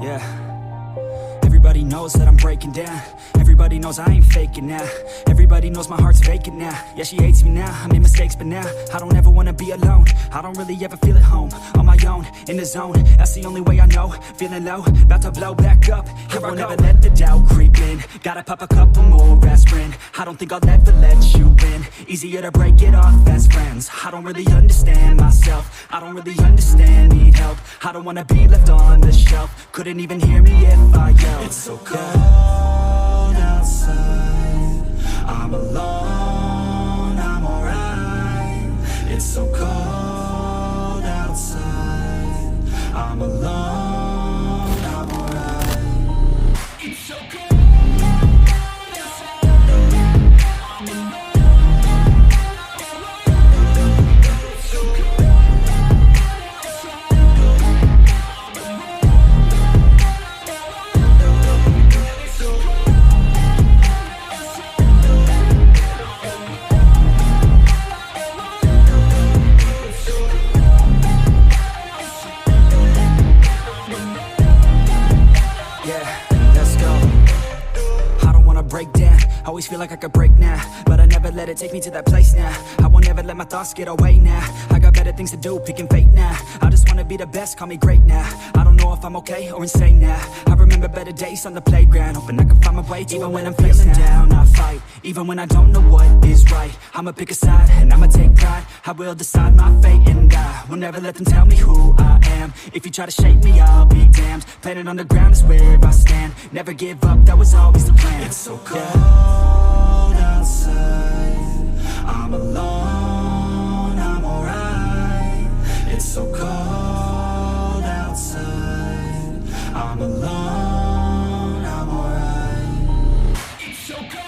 Yeah, everybody knows that I'm breaking down. Everybody knows I ain't faking now. Everybody knows my heart's vacant now. Yeah, she hates me now, I made mistakes but now I don't ever wanna be alone. I don't really ever feel at home. On my own, in the zone, that's the only way I know. Feeling low, about to blow back up. Here I won't ever let the doubt creep in. Gotta pop a couple more aspirin. I don't think I'll ever let you in. Easier to break it off best friends. I don't really understand myself. I don't really understand, need help. I don't wanna be left on the shelf. Couldn't even hear me if I yelled. It's so cold outside, I'm alone, I'm alright. It's so cold outside, I'm alone, I'm alright. It's so cold outside, I'm alone. Always feel like I could break now, but I never let it take me to that place now. I won't ever let my thoughts get away now. I got better things to do, picking fate now. I just wanna be the best, call me great now. I don't know if I'm okay or insane now. I remember better days on the playground, hoping I can find my way. Even when I'm feeling down, I fight. Even when I don't know what is right, I'ma pick a side and I'ma take pride. I will decide my fate and I will never let them tell me who I am. If you try to shake me, I'll be damned. Planet on the ground is where I stand. Never give up, that was always the plan. It's so cold outside, I'm alone, I'm alright. It's so cold outside, I'm alone, I'm alright. It's so cold.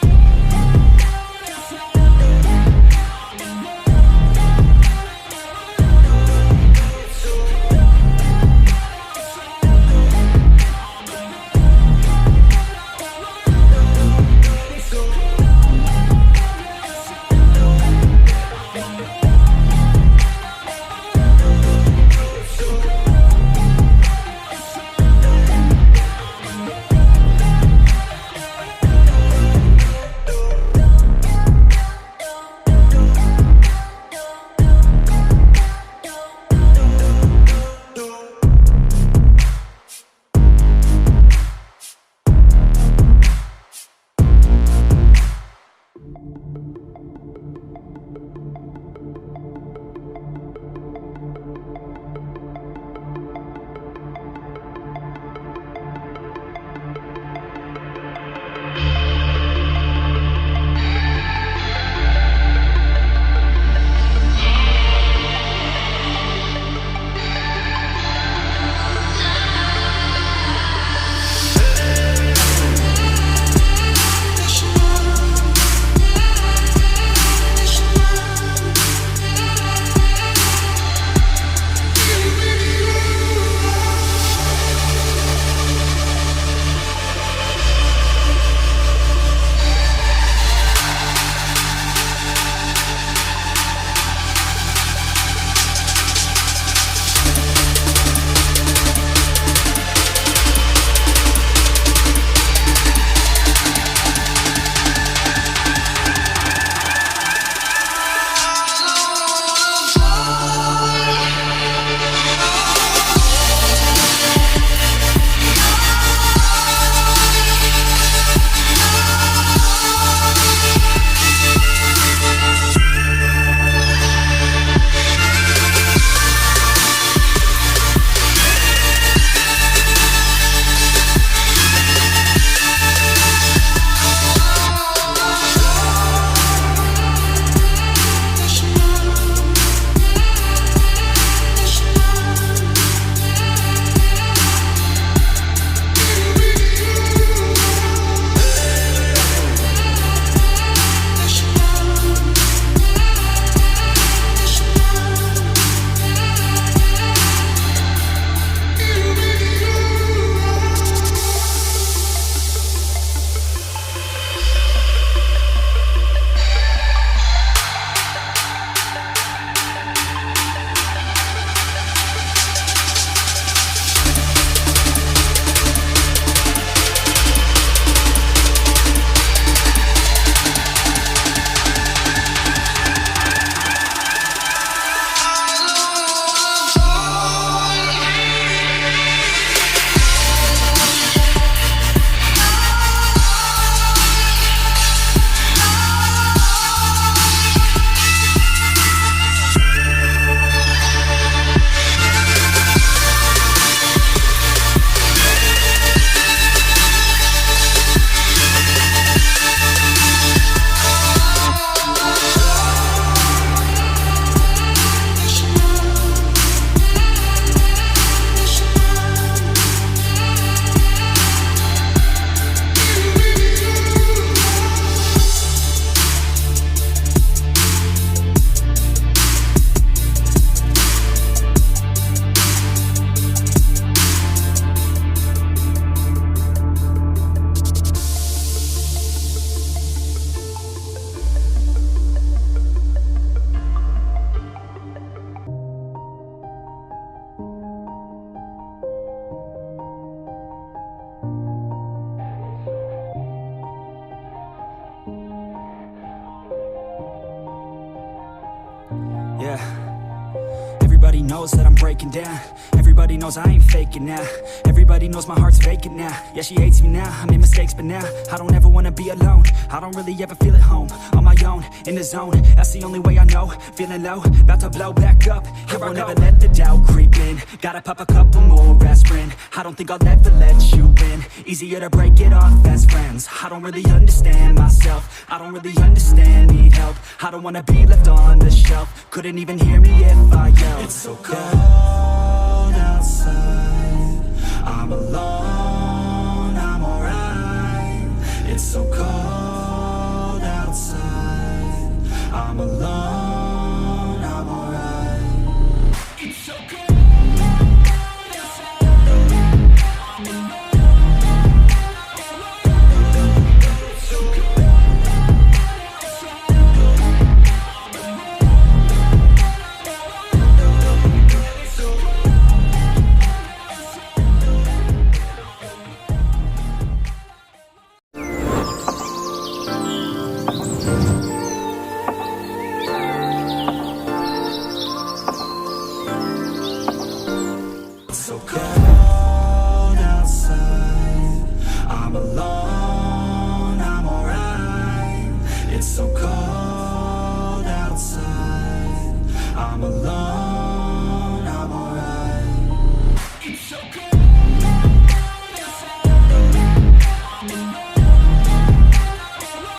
knows that I'm breaking down. Everybody knows I ain't faking now. Everybody knows my heart's vacant now. Yeah, she hates me now, I made mistakes but now I don't ever wanna be alone. I don't really ever feel at home. On my own, in the zone, that's the only way I know. Feeling low, about to blow back up. Here I won't ever let the doubt creep in. Gotta pop a couple more aspirin. I don't think I'll ever let you in. Easier to break it off as friends. I don't really understand myself. I don't really understand, need help. I don't wanna be left on the shelf. Couldn't even hear me if I yelled. It's so cold outside, I'm alone